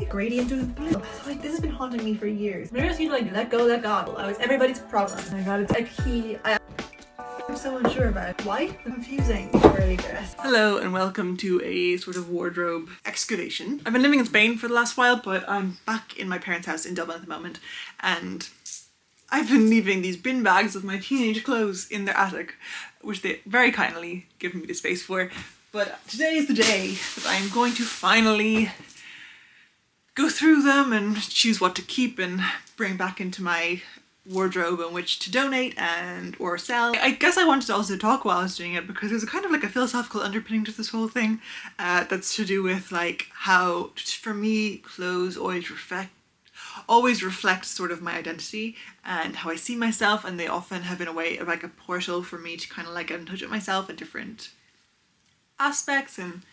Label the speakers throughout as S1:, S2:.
S1: gradient of the blue. Like, this has been haunting me for years. I just need to like let go, let God. I was everybody's problem. Oh my god, it's a key. I'm so unsure about it. Why? Confusing. Very dress.
S2: Hello and welcome to a sort of wardrobe excavation. I've been living in Spain for the last while, but I'm back in my parents' house in Dublin at the moment, and I've been leaving these bin bags of my teenage clothes in their attic, which they very kindly given me the space for. But today is the day that I'm going to finally go through them and choose what to keep and bring back into my wardrobe and which to donate and or sell. I guess I wanted to also talk while I was doing it because there's a kind of like a philosophical underpinning to this whole thing that's to do with like how, for me, clothes always reflect sort of my identity and how I see myself, and they often have in a way of like a portal for me to kind of like get in touch with myself in different aspects and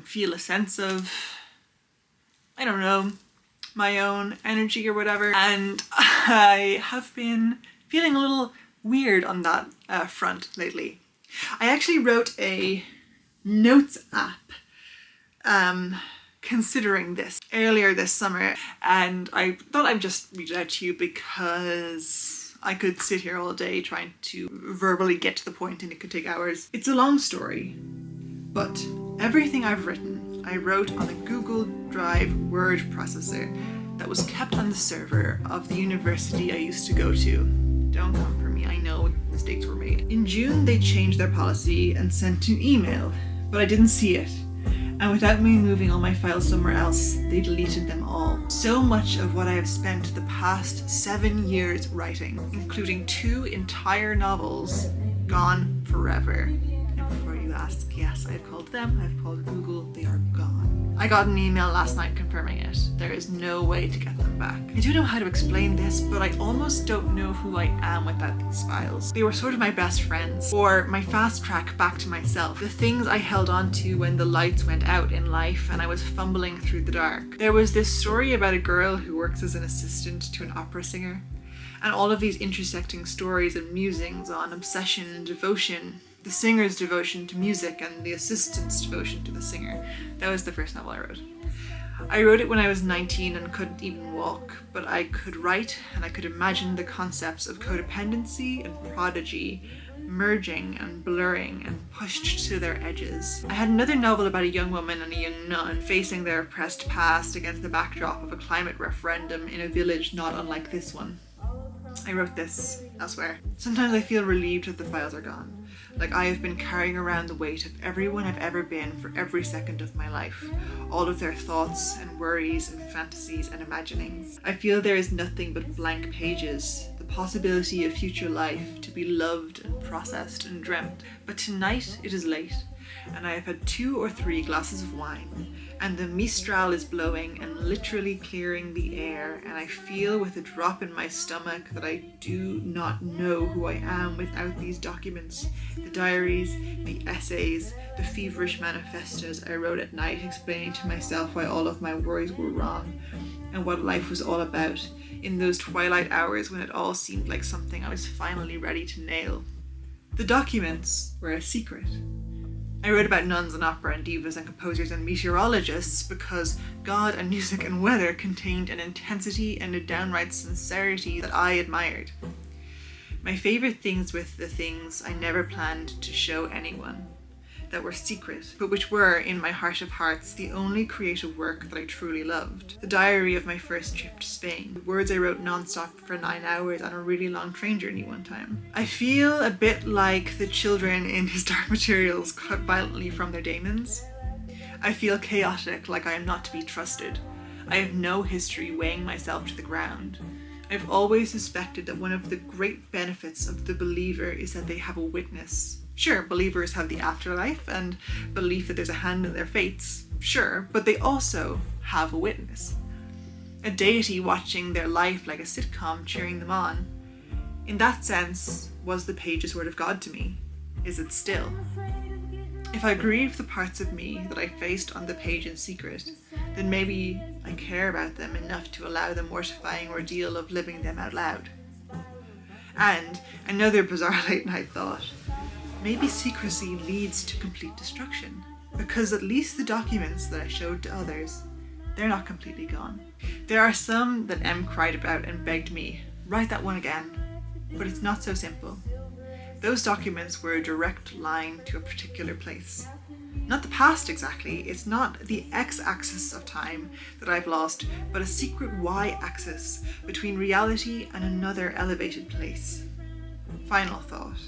S2: feel a sense of, I don't know, my own energy or whatever. And I have been feeling a little weird on that front lately. I actually wrote a notes app considering this earlier this summer, and I thought I'd just read it out to you because I could sit here all day trying to verbally get to the point and it could take hours. It's a long story, but everything I've written I wrote on a Google Drive word processor that was kept on the server of the university I used to go to. Don't come for me, I know mistakes were made. In June they changed their policy and sent an email, but I didn't see it. And without me moving all my files somewhere else, they deleted them all. So much of what I have spent the past 7 years writing, including 2 entire novels, gone forever. And before you ask, yes, I've called them, I've called Google, they are gone. I got an email last night confirming it. There is no way to get them back. I don't know how to explain this, but I almost don't know who I am without these files. They were sort of my best friends, or my fast track back to myself. The things I held on to when the lights went out in life and I was fumbling through the dark. There was this story about a girl who works as an assistant to an opera singer, and all of these intersecting stories and musings on obsession and devotion. The singer's devotion to music and the assistant's devotion to the singer. That was the first novel I wrote. I wrote it when I was 19 and couldn't even walk, but I could write and I could imagine the concepts of codependency and prodigy merging and blurring and pushed to their edges. I had another novel about a young woman and a young nun facing their oppressed past against the backdrop of a climate referendum in a village not unlike this one. I wrote this elsewhere. Sometimes I feel relieved that the files are gone. Like I have been carrying around the weight of everyone I've ever been for every second of my life. All of their thoughts and worries and fantasies and imaginings. I feel there is nothing but blank pages. The possibility of future life to be loved and processed and dreamt. But tonight it is late, and I have had 2 or 3 glasses of wine, and the mistral is blowing and literally clearing the air, and I feel with a drop in my stomach that I do not know who I am without these documents, the diaries, the essays, the feverish manifestos I wrote at night explaining to myself why all of my worries were wrong and what life was all about in those twilight hours when it all seemed like something I was finally ready to nail. The documents were a secret. I wrote about nuns and opera and divas and composers and meteorologists because God and music and weather contained an intensity and a downright sincerity that I admired. My favorite things with the things I never planned to show anyone, that were secret, but which were, in my heart of hearts, the only creative work that I truly loved. The diary of my first trip to Spain, the words I wrote non-stop for 9 hours on a really long train journey one time. I feel a bit like the children in His Dark Materials cut violently from their daemons. I feel chaotic, like I am not to be trusted. I have no history weighing myself to the ground. I've always suspected that one of the great benefits of the believer is that they have a witness. Sure, believers have the afterlife and belief that there's a hand in their fates, sure, but they also have a witness. A deity watching their life like a sitcom cheering them on. In that sense, was the pages word of God to me? Is it still? If I grieve the parts of me that I faced on the page in secret, then maybe I care about them enough to allow the mortifying ordeal of living them out loud. And another bizarre late night thought, maybe secrecy leads to complete destruction, because at least the documents that I showed to others they're not completely gone. There are some that Em cried about and begged me, write that one again. But it's not so simple. Those documents were a direct line to a particular place. Not the past exactly, it's not the x-axis of time that I've lost, but a secret y-axis between reality and another elevated place. Final thought.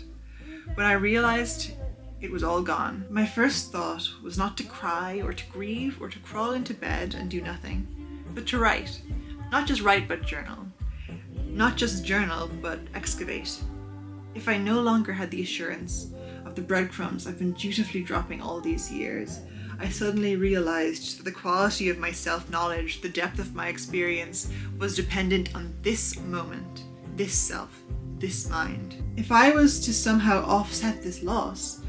S2: When I realized it was all gone, my first thought was not to cry or to grieve or to crawl into bed and do nothing, but to write. Not just write, but journal. Not just journal, but excavate. If I no longer had the assurance of the breadcrumbs I've been dutifully dropping all these years, I suddenly realized that the quality of my self-knowledge, the depth of my experience, was dependent on this moment, this self, this mind. If I was to somehow offset this loss,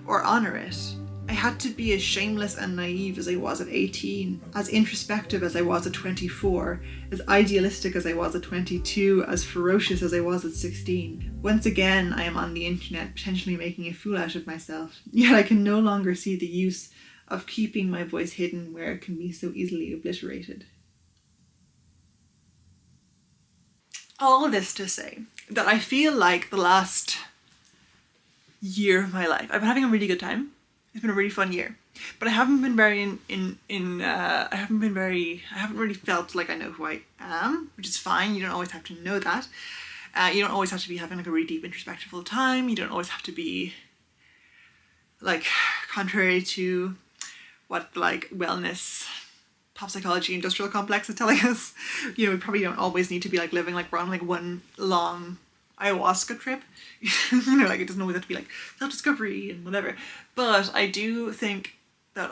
S2: or honor it, I had to be as shameless and naive as I was at 18, as introspective as I was at 24, as idealistic as I was at 22, as ferocious as I was at 16. Once again, I am on the internet potentially making a fool out of myself, yet I can no longer see the use of keeping my voice hidden where it can be so easily obliterated. All of this to say that I feel like the last year of my life, I've been having a really good time. It's been a really fun year, but I haven't been very I haven't really felt like I know who I am, which is fine. You don't always have to know that. You don't always have to be having like a really deep introspective all the time. You don't always have to be like, contrary to what like wellness, pop psychology, industrial complex is telling us, you know, we probably don't always need to be like living like we're on like one long ayahuasca trip. You know, like it doesn't always have to be like self-discovery and whatever. But I do think that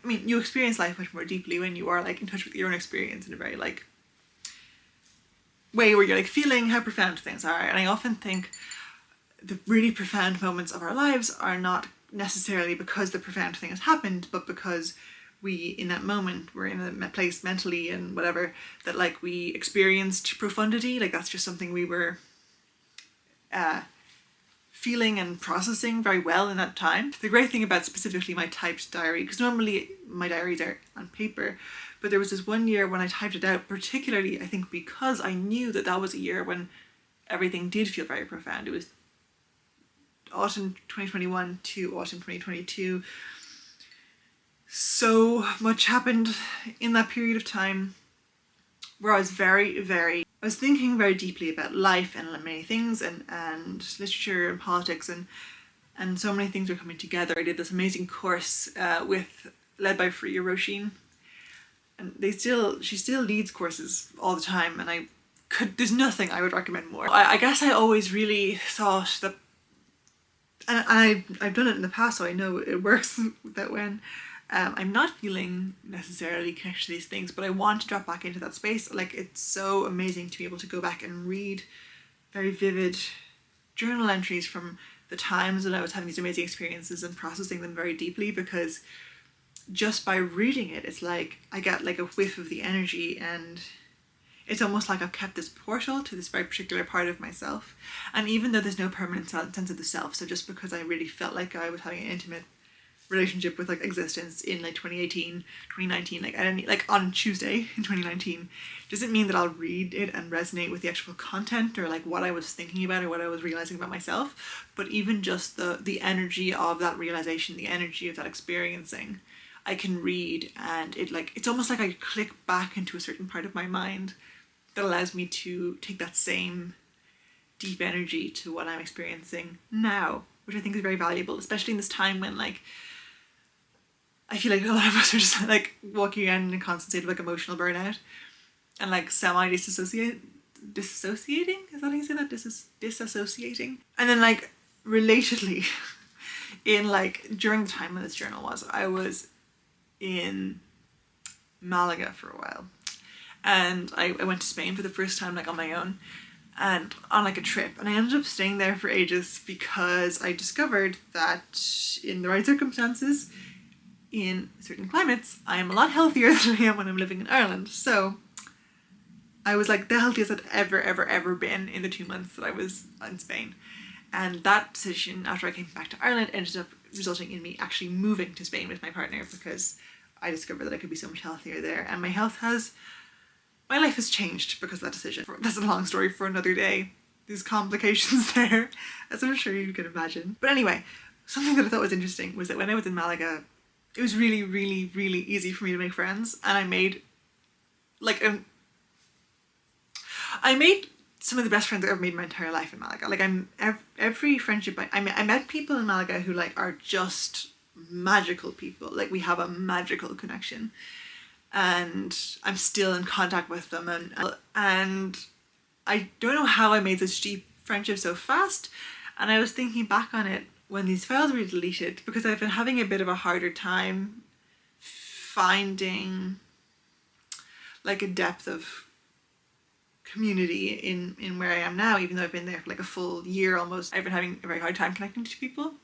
S2: you experience life much more deeply when you are like in touch with your own experience in a very like way where you're like feeling how profound things are. And I often think the really profound moments of our lives are not necessarily because the profound thing has happened, but because we, in that moment, we're in a place mentally and whatever, that like we experienced profundity. Like that's just something we were feeling and processing very well in that time. The great thing about specifically my typed diary, because normally my diaries are on paper, but there was this one year when I typed it out, particularly I think because I knew that that was a year when everything did feel very profound. It was autumn 2021 to autumn 2022. So much happened in that period of time where I was I was thinking very deeply about life and many things and literature and politics and so many things were coming together. I did this amazing course led by Freya Roshin, and she still leads courses all the time, and there's nothing I would recommend more. I guess I always really thought that, and I've done it in the past, so I know it works, that when I'm not feeling necessarily connected to these things, but I want to drop back into that space. Like, it's so amazing to be able to go back and read very vivid journal entries from the times when I was having these amazing experiences and processing them very deeply, because just by reading it, it's like I get like a whiff of the energy, and it's almost like I've kept this portal to this very particular part of myself. And even though there's no permanent sense of the self, so just because I really felt like I was having an intimate relationship with like existence in like 2018, 2019, like on Tuesday in 2019, doesn't mean that I'll read it and resonate with the actual content or like what I was thinking about or what I was realizing about myself. But even just the energy of that realization, the energy of that experiencing, I can read, and it's almost like I click back into a certain part of my mind that allows me to take that same deep energy to what I'm experiencing now, which I think is very valuable, especially in this time when like I feel like a lot of us are just like walking around in a constant state of like emotional burnout and like disassociating. Is that how you say that? Disassociating. And then like relatedly, in like during the time when this journal was, I was in Malaga for a while, and I went to Spain for the first time like on my own and on like a trip, and I ended up staying there for ages because I discovered that in the right circumstances, in certain climates, I am a lot healthier than I am when I'm living in Ireland. So I was like the healthiest I'd ever been in the 2 months that I was in Spain. And that decision, after I came back to Ireland, ended up resulting in me actually moving to Spain with my partner, because I discovered that I could be so much healthier there, and my life has changed because of that decision. That's a long story for another day. There's complications there, as I'm sure you can imagine. But anyway, something that I thought was interesting was that when I was in Malaga, it was really, really, really easy for me to make friends, and I made some of the best friends I've ever made in my entire life in Malaga. Like every friendship I met people in Malaga who like are just magical people. Like we have a magical connection, and I'm still in contact with them, and I don't know how I made this deep friendship so fast. And I was thinking back on it when these files were deleted, because I've been having a bit of a harder time finding like a depth of community in where I am now, even though I've been there for like a full year almost. I've been having a very hard time connecting to people,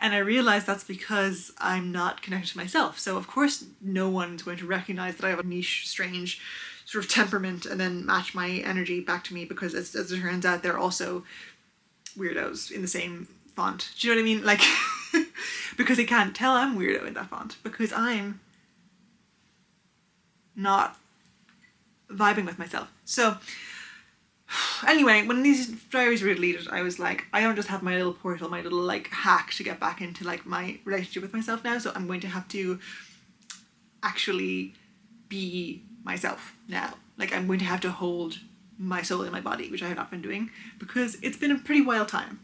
S2: and I realized that's because I'm not connected to myself. So of course no one's going to recognize that I have a niche, strange sort of temperament and then match my energy back to me, because as it turns out they're also weirdos in the same font. Do you know what I mean? Like because they can't tell I'm weirdo in that font because I'm not vibing with myself. So anyway, when these diaries were deleted, I was like, I don't just have my little portal, my little like hack to get back into like my relationship with myself now, so I'm going to have to actually be myself now. Like I'm going to have to hold my soul in my body, which I have not been doing because it's been a pretty wild time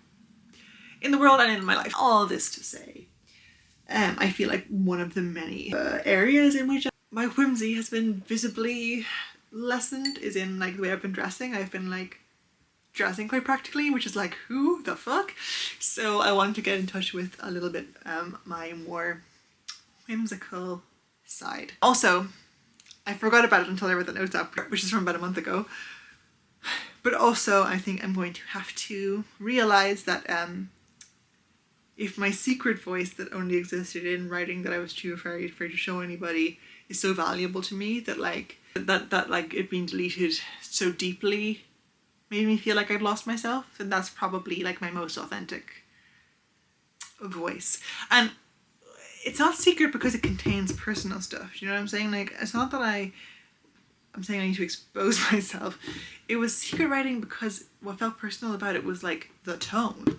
S2: in the world and in my life. All this to say, I feel like one of the many areas in which my whimsy has been visibly lessened is in like the way I've been dressing. I've been like dressing quite practically, which is like, who the fuck? So I wanted to get in touch with a little bit my more whimsical side. Also, I forgot about it until I read the notes up, which is from about a month ago. But also I think I'm going to have to realize that if my secret voice that only existed in writing that I was too afraid to show anybody is so valuable to me, that like that like it being deleted so deeply made me feel like I'd lost myself, and that's probably like my most authentic voice. And it's not secret because it contains personal stuff. Do you know what I'm saying? Like it's not that I'm saying I need to expose myself. It was secret writing because what felt personal about it was like the tone.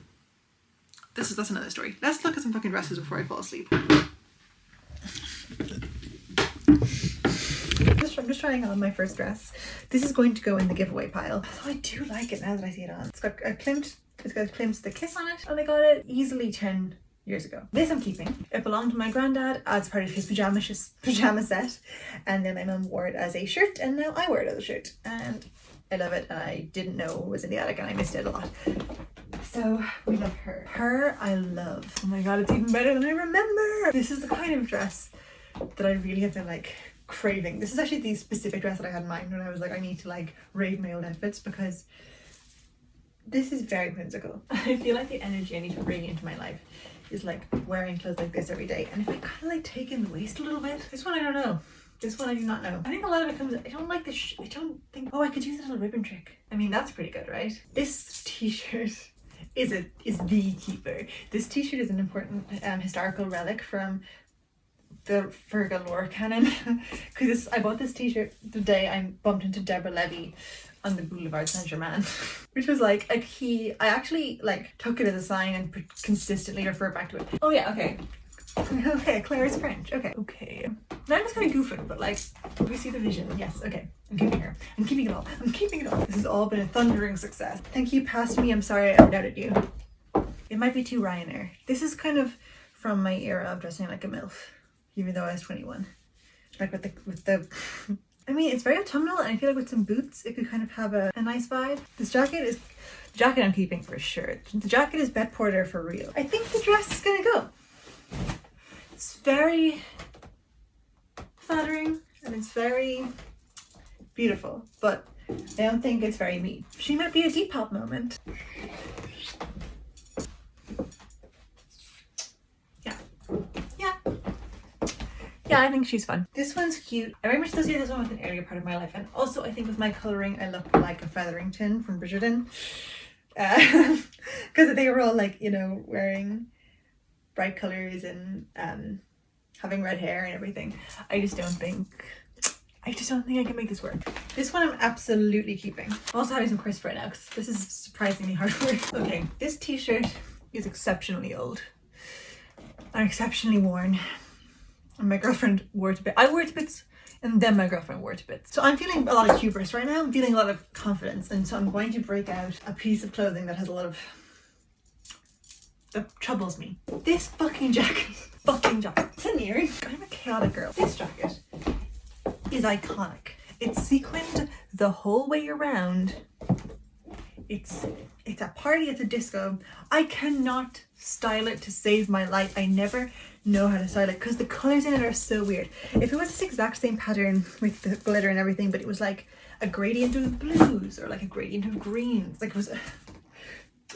S2: That's another story. Let's look at some fucking dresses before I fall asleep. I'm just trying on my first dress. This is going to go in the giveaway pile. Oh, I do like it now that I see it on. It's got a Klimt's the kiss on it, and I got it easily 10 years ago. This I'm keeping. It belonged to my granddad as part of his pajama set, and then my mum wore it as a shirt, and now I wear it as a shirt, and I love it, and I didn't know it was in the attic and I missed it a lot. So we love her. Her I love. Oh my god, it's even better than I remember. This is the kind of dress that I really have been like craving. This is actually the specific dress that I had in mind when I was like, I need to like raid my old outfits, because this is very whimsical. I feel like the energy I need to bring into my life is like wearing clothes like this every day. And if I kind of like take in the waist a little bit, this one I don't know. This one I do not know. I think a lot of it comes, I don't like this, I don't think, oh, I could use a little ribbon trick. I mean, that's pretty good, right? This t-shirt is the keeper. This t-shirt is an important historical relic from the Fergal lore canon, because I bought this t-shirt the day I bumped into Deborah Levy on the Boulevard Saint-Germain, which was like a key. I actually like took it as a sign and consistently refer back to it. Oh yeah, okay. Okay, Claire is French. Okay. Now I'm just kind of goofing, but like, we see the vision. Yes, okay. I'm keeping her. I'm keeping it all. This has all been a thundering success. Thank you, past me. I'm sorry I ever doubted you. It might be too Ryanair. This is kind of from my era of dressing like a MILF, even though I was 21. Like with the I mean, it's very autumnal, and I feel like with some boots it could kind of have a nice vibe. The jacket I'm keeping for sure. The jacket is Bet Porter for real. I think the dress is gonna go. It's very flattering and it's very beautiful, but I don't think it's very me. She might be a Depop moment. Yeah, I think she's fun. This one's cute. I very much associate this one with an earlier part of my life, and also I think with my colouring I look like a Featherington from Bridgerton, because they were all like, you know, wearing bright colours and
S1: having red hair and everything. I just don't think I can make this work. This one I'm absolutely keeping. I'm also having some crisp right now because this is surprisingly hard work. Okay, this t-shirt is exceptionally old and exceptionally worn. And my girlfriend wore it to bits. I wore it to bits and then my girlfriend wore it to bits. So I'm feeling a lot of hubris right now. I'm feeling a lot of confidence, and so I'm going to break out a piece of clothing that has a lot of, that troubles me. This fucking jacket. Listen here, I'm a chaotic girl. This jacket is iconic. It's sequined the whole way around. It's a party, it's a disco. I cannot style it to save my life. I never know how to style it because the colors in it are so weird. If it was this exact same pattern with the glitter and everything, but it was like a gradient of blues or like a gradient of greens, like it was,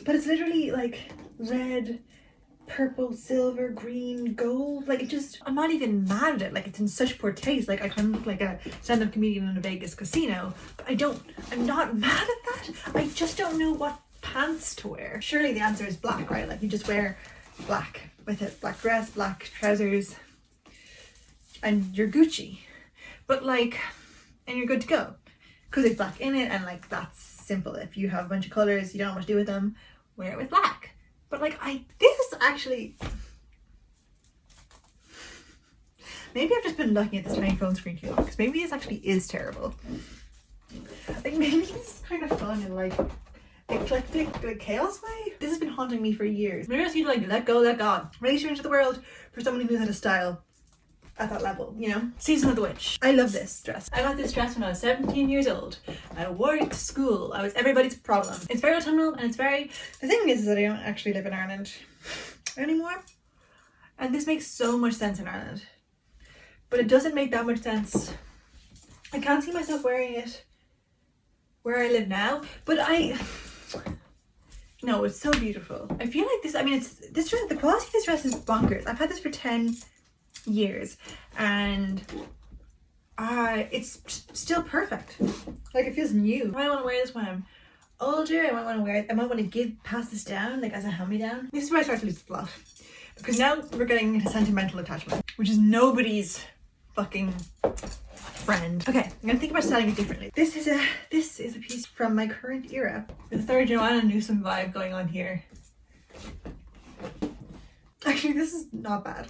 S1: but it's literally like red, purple, silver, green, gold. Like it just, I'm not even mad at it. Like it's in such poor taste. Like I kind of look like a stand-up comedian in a Vegas casino, but I'm not mad at that. I just don't know what pants to wear. Surely the answer is black, right? Like you just wear black with it, black dress, black trousers, and you're Gucci. But like, and you're good to go because it's black in it, and like that's simple. If you have a bunch of colors, you don't know what to do with them, wear it with black. But like this is actually, maybe I've just been looking at this tiny phone screen too long, because maybe this actually is terrible. Like maybe this is kind of fun in like eclectic, like chaos way. This has been haunting me for years. Maybe I just need to like let go, let God. Release you into the world for someone who knows how to style at that level, you know? Season of the Witch. I love this dress. I got this dress when I was 17 years old. I wore it to school. I was everybody's problem. It's very autumnal and it's very... The thing is that I don't actually live in Ireland anymore. And this makes so much sense in Ireland. But it doesn't make that much sense. I can't see myself wearing it where I live now. But no, it's so beautiful. I feel like this, I mean, it's this dress, the quality of this dress is bonkers. I've had this for 10 years and it's still perfect. Like it feels new. I might want to wear this when I'm older. I might want to pass this down like as a hand-me-down. This is where I start to lose the plot, because now we're getting into sentimental attachment, which is nobody's fucking friend. Okay, I'm gonna think about styling it differently. This is a piece from my current era. The third Joanna Newsom vibe going on here. Actually, this is not bad.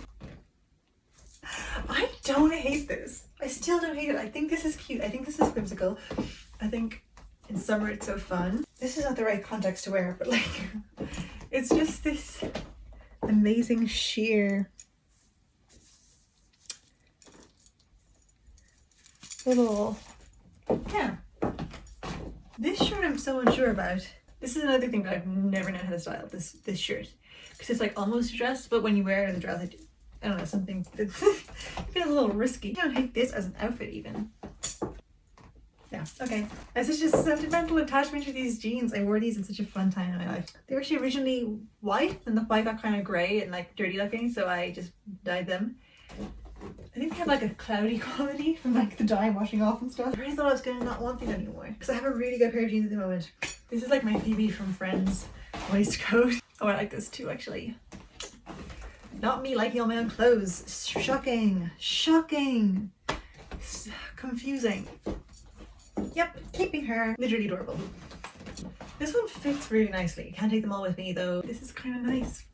S1: I don't hate this. I still don't hate it. I think this is cute. I think this is whimsical. I think in summer it's so fun. This is not the right context to wear, but like, it's just this amazing sheer little, yeah. This shirt I'm so unsure about. This is another thing that I've never known how to style, this shirt. Because it's like almost a dress, but when you wear it as a dress, I don't know, something it feels a little risky. I don't hate this as an outfit even. Yeah, okay. It's such a sentimental attachment to these jeans. I wore these in such a fun time in my life. They were actually originally white, and the white got kind of grey and like dirty looking, so I just dyed them. I think they have like a cloudy quality from like the dye washing off and stuff. I really thought I was gonna not want these anymore, because I have a really good pair of jeans at the moment. This is like my Phoebe from Friends waistcoat. Oh, I like this too actually. Not me liking all my own clothes. Shocking. Shocking. Confusing. Yep, keeping her. Literally adorable. This one fits really nicely. Can't take them all with me though. This is kind of nice.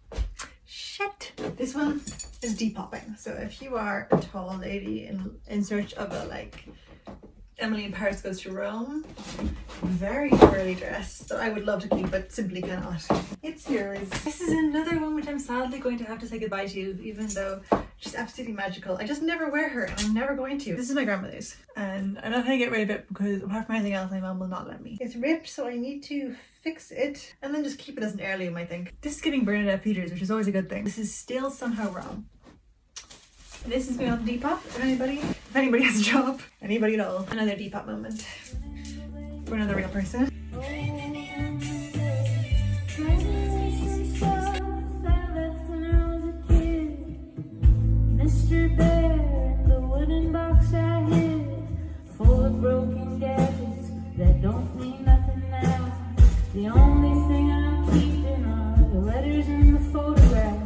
S1: Shit. This one is depopping. So if you are a tall lady in search of a like Emily in Paris Goes to Rome, very girly dress that I would love to keep but simply cannot. It's yours. This is another one which I'm sadly going to have to say goodbye to, even though she's absolutely magical. I just never wear her and I'm never going to. This is my grandmother's and I'm not going to get rid of it because apart from anything else my mom will not let me. It's ripped, so I need to fix it and then just keep it as an heirloom, I think. This is giving Bernadette Peters, which is always a good thing. This is still somehow wrong. This is going on Depop. If anybody has a job, anybody at all. Another Depop moment for another real person. Mr.